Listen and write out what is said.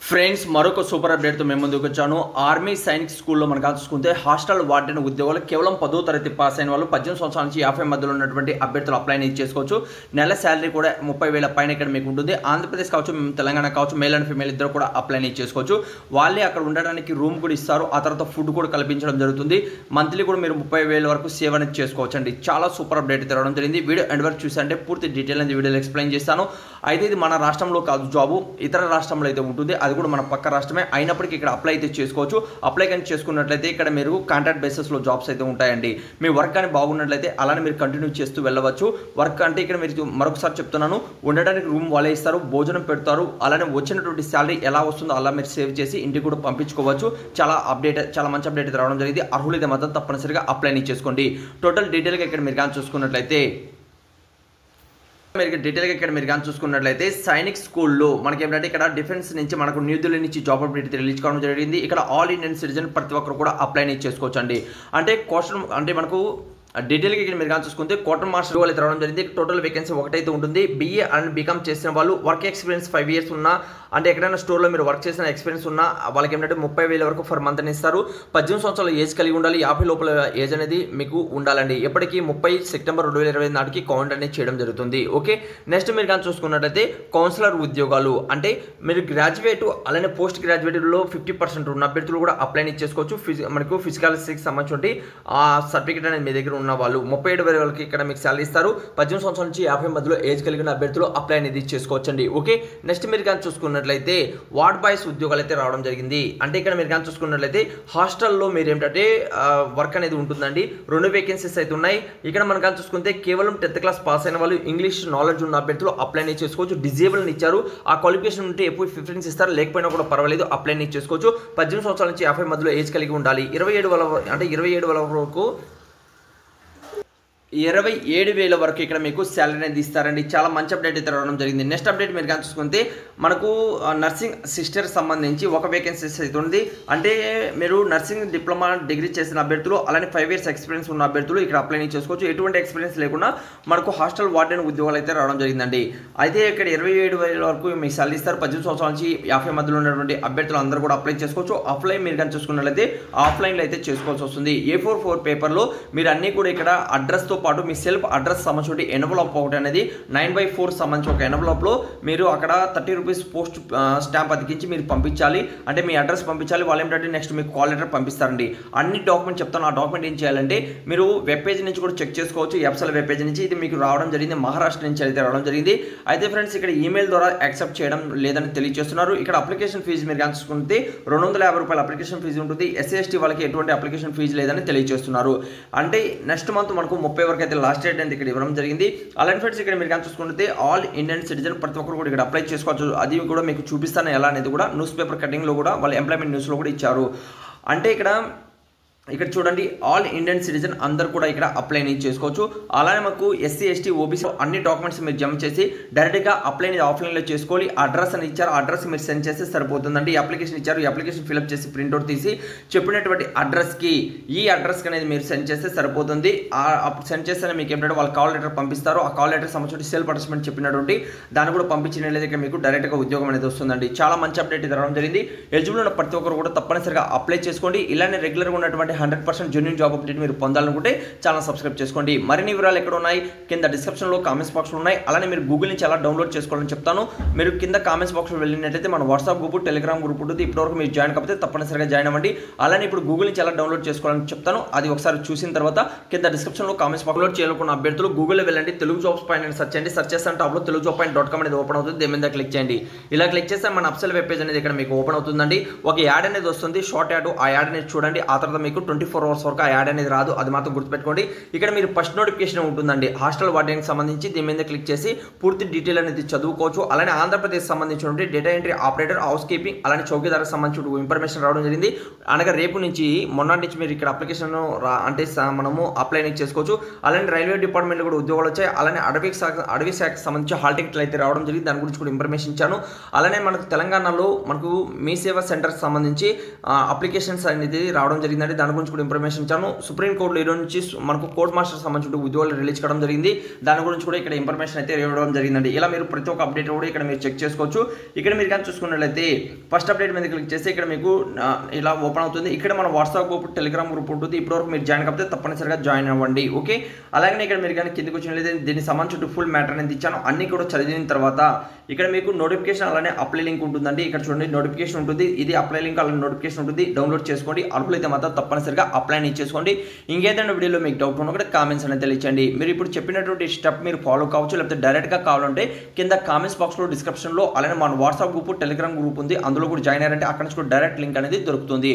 Friends మరొక super అప్డేట్తో మేము ముందుకు వచ్చాను. ఆర్మీ సైనిక్ స్కూల్లో మనకు చూసుకుంటే హాస్టల్ వార్డెన్ ఉద్యోగాలు కేవలం 10వ తరగతి పాస్ అయిన వాళ్ళు 18 సంవత్సరాల నుంచి 50 మధ్యలో ఉన్నటువంటి అభ్యర్థులు అప్లై చేసుకోవచ్చు. నెల శాలరీ కూడా 30,000 పైన ఇక్కడ మీకు ఉంటుంది. ఆంధ్రప్రదేశ్ కావచ్చు, తెలంగాణ కావచ్చు, మేల్ అండ్ ఫీమేల్ ఇద్దరు కూడా అప్లై చేసుకోవచ్చు. వాళ్ళే అక్కడ ఉండడానికి రూమ్ కూడా ఇస్తారు. ఆ తర్వాత ఫుడ్ కూడా కల్పించడం జరుగుతుంది. మంత్లీ కూడా మీరు 30,000 వరకు సేవ్ అనేది చేసుకోవచ్చు అండి. చాలా సూపర్ అప్డేట్ తెరవడం జరిగింది. వీడియో ఎండ్ వరకు చూసారంటే పూర్తి డీటెయిల్ అనేది వీడియోలో ఎక్స్ప్లెయిన్ చేస్తాను. అయితే ఇది మన రాష్ట్రంలో కాదు జాబు, ఇతర రాష్ట్రంలో అయితే ఉంటుంది. అది కూడా మన పక్క రాష్ట్రమే అయినప్పటికీ ఇక్కడ అప్లై అయితే చేసుకోవచ్చు. అప్లై కానీ చేసుకున్నట్లయితే ఇక్కడ మీరు కాంట్రాక్ట్ బేసిస్లో జాబ్స్ అయితే ఉంటాయండి. మీ వర్క్ కానీ బాగున్నట్లయితే అలానే మీరు కంటిన్యూ చేస్తూ వెళ్ళవచ్చు. వర్క్ అంటే ఇక్కడ మీరు మరొకసారి చెప్తున్నాను, ఉండడానికి రూమ్ వాళ్ళే ఇస్తారు, భోజనం పెడతారు. అలానే వచ్చినటువంటి శాలరీ ఎలా వస్తుందో అలా మీరు సేవ్ చేసి ఇంటికి కూడా పంపించుకోవచ్చు. చాలా మంచి అప్డేట్ రావడం జరిగింది. అర్హులైతే మాత్రం తప్పనిసరిగా అప్లై చేసుకోండి. టోటల్ డీటెయిల్గా ఇక్కడ మీరు కానీ చూసుకున్నట్లయితే మీరు కానీ చూసుకున్నట్లయితే సైనిక్ స్కూల్లో మనకి ఏంటంటే ఇక్కడ డిఫెన్స్ నుంచి మనకు న్యూ ఢిల్లీ నుంచి జాబ్ అప్డేట్ రిలీజ్ కావడం జరిగింది. ఇక్కడ ఆల్ ఇండియన్ సిటిజన్ ప్రతి ఒక్కరు కూడా అప్లై చేసుకోవచ్చు అండి. అంటే క్వశ్చన్ అంటే మనకు డీటెయిల్గా ఇక్కడ మీరు కానీ చూసుకుంటే క్వార్టర్ మాస్టర్ వాళ్ళు రావడం జరిగింది. టోటల్ వేకెన్సీ ఒకటైతే ఉంటుంది. BA అండ్ బీకామ్ చేసిన వాళ్ళు వర్క్ ఎక్స్పీరియన్స్ 5 years ఉన్నా, అంటే ఎక్కడైనా స్టోర్లో మీరు వర్క్ చేసిన ఎక్స్పీరియన్స్ ఉన్నా వాళ్ళకి ఏంటంటే 30,000 వరకు ఫర్ మంత్ అని ఇస్తారు. 18 సంవత్సరాల ఏజ్ కలిగి ఉండాలి. 50 లోపల ఏజ్ అనేది మీకు ఉండాలండి. ఎప్పటికీ 30 సెప్టెంబర్ 2020 నాటికి కౌంట్ అనేది చేయడం జరుగుతుంది. ఓకే, నెక్స్ట్ మీరు కానీ చూసుకున్నట్లయితే కౌన్సిలర్ ఉద్యోగాలు అంటే మీరు గ్రాడ్యుయేట్ అలానే పోస్ట్ గ్రాడ్యుయేట్లో 50% ఉన్న అభ్యర్థులు కూడా అప్లై చేసుకోవచ్చు. మనకు ఫిజికాలిస్టికి సంబంధించి ఆ సర్టిఫికేట్ అనేది మీ దగ్గర ఉన్న వాళ్ళు 37,000 వరకు ఇక్కడ మీకు శాలరీ ఇస్తారు. 18 సంవత్సరాల నుంచి 50 మధ్యలో ఏజ్ కలిగిన అభ్యర్థులు అప్లై అనేది చేసుకోవచ్చండి. ఓకే, నెక్స్ట్ మీరు కానీ చూసుకున్నట్లయితే వార్డ్ బాయ్స్ ఉద్యోగాలు అయితే రావడం జరిగింది. అంటే ఇక్కడ మీరు కానీ చూసుకున్నట్లయితే హాస్టల్లో మీరు ఏంటంటే వర్క్ అనేది ఉంటుందండి. 2 వేకెన్సీస్ అయితే ఉన్నాయి. ఇక్కడ మనం కానీ చూసుకుంటే కేవలం 10th క్లాస్ పాస్ అయిన వాళ్ళు, ఇంగ్లీష్ నాలెడ్జ్ ఉన్న అభ్యర్థులు అప్లై చేసుకోవచ్చు. డిజేబుల్ని ఇచ్చారు. ఆ క్వాలిఫికేషన్ ఉంటే ఎప్పుడు ప్రిఫరెన్స్ ఇస్తారు, లేకపోయినా కూడా పర్వాలేదు, అప్లై చేసుకోవచ్చు. 18 సంవత్సరాల నుంచి 50 మధ్యలో ఏజ్ కలిగి ఉండాలి. 27,000 వరకు 27,000 వరకు ఇక్కడ మీకు శాలరీ అనేది ఇస్తారండి. చాలా మంచి అప్డేట్ అయితే రావడం జరిగింది. నెక్స్ట్ అప్డేట్ మీరు కానీ చూసుకుంటే మనకు నర్సింగ్ సిస్టర్ సంబంధించి ఒక వేకెన్సీస్ అయితే ఉంది. అంటే మీరు నర్సింగ్ డిప్లొమా డిగ్రీ చేసిన అభ్యర్థులు అలానే 5 years ఎక్స్పీరియన్స్ ఉన్న అభ్యర్థులు ఇక్కడ అప్లై చేసుకోవచ్చు. ఎటువంటి ఎక్స్పీరియన్స్ లేకుండా మనకు హాస్టల్ వార్డెన్ ఉద్యోగాలు అయితే రావడం జరిగిందండి. అయితే ఇక్కడ 27,000 వరకు మీకు శాలరీ ఇస్తారు. 18 సంవత్సరాల నుంచి 50 మధ్యలో ఉన్నటువంటి అభ్యర్థులు అందరూ కూడా అప్లై చేసుకోవచ్చు. ఆఫ్లైన్ మీరు కానీ చూసుకున్నట్లయితే ఆఫ్లైన్లో అయితే చేసుకోవాల్సి వస్తుంది. A4 పేపర్లో మీరు అన్నీ కూడా ఇక్కడ అడ్రస్తో పాటు మీ సెల్ఫ్ అడ్రస్ సంబంధించి ఎన్వలప్ ఒకటి అనేది 9/4 సంబంధించి ఒక ఎన్వలప్లో మీరు అక్కడ 30 రూపీస్ పోస్ట్ స్టాంప్ అతికించి మీరు పంపించాలి. అంటే మీ అడ్రస్ పంపించాలి. వాళ్ళు ఏంటంటే నెక్స్ట్ మీకు కాల్ లెటర్ పంపిస్తారండి. అన్ని డాక్యుమెంట్ చెప్తాను. ఆ డాక్యుమెంట్ ఏం చేయాలంటే మీరు వెబ్ పేజ్ నుంచి కూడా చెక్ చేసుకోవచ్చు. ఎఫ్సల్ వెబ్ పేజ్ నుంచి ఇది మీకు రావడం జరిగింది. మహారాష్ట్ర నుంచి అయితే రావడం జరిగింది. అయితే ఫ్రెండ్స్ ఇక్కడ ఈమెయిల్ ద్వారా యాక్సెప్ట్ చేయడం లేదని తెలియజేస్తున్నారు. ఇక్కడ అప్లికేషన్ ఫీజు మీరు చూసుకుంటే 250 రూపాయల అప్లికేషన్ ఫీజు ఉంటుంది. SC/ST వాళ్ళకి ఎటువంటి అప్లికేషన్ ఫీజు లేదని తెలియజేస్తున్నారు. అంటే నెక్స్ట్ మంత్ మనకు 30 వరకు అయితే లాస్ట్ డేట్ అనేది ఇక్కడ ఇవ్వడం జరిగింది. అలాంటి ఫ్రెండ్స్ ఇక్కడ మీరు చూసుకుంటే ఆల్ ఇండియన్ సిటిజన్ ప్రతి ఒక్కరు కూడా ఇక్కడ అప్లై చేసుకోవచ్చు. అది కూడా మీకు చూపిస్తాను ఎలా అనేది కూడా. న్యూస్ పేపర్ కటింగ్లో కూడా వాళ్ళు ఎంప్లాయ్మెంట్ న్యూస్లో కూడా ఇచ్చారు. అంటే ఇక్కడ చూడండి, ఆల్ ఇండియన్ సిటిజన్ అందరు కూడా ఇక్కడ అప్లై చేసుకోవచ్చు. అలానే మాకు SC/ST OBC అన్ని డాక్యుమెంట్స్ మీరు జమ చేసి డైరెక్ట్గా అప్లై ఆఫ్లైన్లో చేసుకోవాలి. అడ్రస్ అని ఇచ్చారు. అడ్రస్ మీరు సెండ్ చేస్తే సరిపోతుందండి. ఈ అప్లికేషన్ ఇచ్చారు. ఈ అప్లికేషన్ ఫిల్అప్ చేసి ప్రింట్అవుట్ తీసి చెప్పినటువంటి అడ్రస్కి ఈ అడ్రస్కి అనేది మీరు సెండ్ చేస్తే సరిపోతుంది. సెండ్ చేస్తేనే మీకు ఏంటంటే వాళ్ళు కాల్ లెటర్ పంపిస్తారు. ఆ కాల్ లెటర్ సంబంధించి సెల్ఫ్ అడ్రస్మెంట్ చెప్పినటువంటి దాన్ని కూడా పంపించినట్లయితే మీకు డైరెక్ట్గా ఉద్యోగం అనేది వస్తుందండి. చాలా మంచి అప్డేట్ ఇది రావడం జరిగింది. ఎలిజిబుల్ ఉన్న ప్రతి ఒక్కరు కూడా తప్పనిసరిగా అప్లై చేసుకోండి. ఇలానే రెగ్యులర్గా ఉన్నటువంటి 100% జెన్యూన్ జాబ్ అప్డేట్ మీరు పొందాలనుకుంటే ఛానల్ సబ్స్క్రైబ్ చేసుకోండి. మరిన్ని వివరాలు ఎక్కడ ఉన్నాయి కింద డిస్క్రిప్షన్లో కామెంట్స్ బాక్స్లో ఉన్నాయి. అలానే మీరు గూగుల్ నుంచి ఎలా డౌన్లోడ్ చేసుకోవాలని చెప్తాను. మీరు కింద కామెంట్స్ బాక్స్లో వెళ్ళినట్లయితే మన వాట్సాప్ గ్రూప్, టెలిగ్రామ్ గ్రూప్ ఉంటుంది. ఇప్పటివరకు మీరు జాయిన్ కాకపోతే తప్పనిసరిగా జాయిన్ అవ్వండి. అలానే ఇప్పుడు గూగుల్ నుంచి ఎలా డౌన్లోడ్ చేసుకోవాలని చెప్తాను. అది ఒకసారి చూసిన తర్వాత కింద డిస్క్రిప్షన్లో కామెంట్స్ బాక్స్లో చేయాలనుకున్న అభ్యర్థులు గూగుల్లో వెళ్ళండి, తెలుగు జాబ్స్ పైన సెర్చ్ చేయండి. సెర్చ్ చేస్తే టాప్లో telugujob.com అనేది ఓపెన్ అవుతుంది. దేని మీద క్లిక్ చేయండి. ఇలా క్లిక్ చేస్తే మన అప్సెల్ వెబ్ పేజ్ అనేది ఇక్కడ మీకు ఓపెన్ అవుతుందండి. ఒక యాడ్ అనేది వస్తుంది, షార్ట్ యాడ్. ఆ యాడ్ అనేది చూడండి. ఆ తర్వాత మీకు 24 hours వరకు ఆ యాడ్ అనేది రాదు. అది మాత్రం గుర్తుపెట్టుకోండి. ఇక్కడ మీరు ఫస్ట్ నోటిఫికేషన్ ఉంటుందండి హాస్టల్ వార్డెన్కి సంబంధించి. దీని మీద క్లిక్ చేసి పూర్తి డీటెయిల్ అనేది చదువుకోవచ్చు. అలానే ఆంధ్రప్రదేశ్ సంబంధించినటువంటి data entry operator, house keeping అలానే చౌకీదారికి సంబంధించిన ఇన్ఫర్మేషన్ రావడం జరిగింది. అనగా రేపు నుంచి మొన్నటి నుంచి మీరు ఇక్కడ అప్లికేషన్ అంటే మనము అప్లై చేసుకోవచ్చు. అలానే రైల్వే డిపార్ట్మెంట్లో కూడా ఉద్యోగాలు వచ్చాయి. అలానే అడవి శాఖకు సంబంధించి హాల్ టికెట్లు అయితే రావడం జరిగింది. దాని గురించి కూడా ఇన్ఫర్మేషన్ ఇచ్చాను. అలానే మనకు తెలంగాణలో మనకు మీ సేవా సెంటర్కి సంబంధించి అప్లికేషన్స్ అనేది రావడం జరిగిందండి. దాని గురించి కూడా ఇన్ఫర్మేషన్ ఇచ్చాను. సుప్రీం కోర్టులో ఈరోజు నుంచి మనకు కోర్ట్ మాస్టర్ సంబంధించిన ఉద్యోగాలు రిలీజ్ చేయడం జరిగింది. దాని గురించి కూడా ఇక్కడ ఇన్ఫర్మేషన్ అయితే ఇవ్వడం జరిగిందండి. ఇలా మీరు ప్రతి ఒక్క అప్డేట్ కూడా ఇక్కడ మీరు చెక్ చేసుకోవచ్చు. ఇక్కడ మీరు కానీ చూసుకున్నట్లయితే ఫస్ట్ అప్డేట్ మీద క్లిక్ చేస్తే ఇక్కడ మీకు ఇలా ఓపెన్ అవుతుంది. ఇక్కడ మన వాట్సాప్ గ్రూప్, టెలిగ్రామ్ గ్రూప్ ఉంటుంది. ఇప్పటివరకు మీరు జాయిన్ కాకపోతే తప్పనిసరిగా జాయిన్ అవ్వండి. ఓకే, అలాగే ఇక్కడ మీరు కానీ కిందకి వచ్చినట్లయితే దీనికి సంబంధించిన ఫుల్ మ్యాటర్ అనేది ఇచ్చాను. అన్ని కూడా చదివిన తర్వాత ఇక్కడ మీకు నోటిఫికేషన్ అలానే అప్లై లింక్ ఉంటుందండి. ఇక్కడ చూడండి నోటిఫికేషన్ ఉంటుంది, ఇది అప్లై లింక్ అలానే నోటిఫికేషన్ ఉంటుంది. డౌన్లోడ్ చేసుకోండి. అర్హులైతే మాత్రం తప్పనిసరిగా అప్లై చేసుకోండి. ఇంకేదైనా వీడియోలో మీకు డౌట్ ఉన్నా కూడా కామెంట్స్ అనేది తెలియచేయండి. మీరు ఇప్పుడు చెప్పినటువంటి స్టెప్ మీరు ఫాలో కావచ్చు, లేకపోతే డైరెక్ట్గా కావాలంటే కింద కామెంట్స్ బాక్స్లో డిస్క్రిప్షన్లో అలానే మన వాట్సాప్ గ్రూప్, టెలిగ్రామ్ గ్రూప్ ఉంది, అందులో కూడా జాయిన్ అయ్యారంటే అక్కడ నుంచి కూడా డైరెక్ట్ లింక్ అనేది దొరుకుతుంది.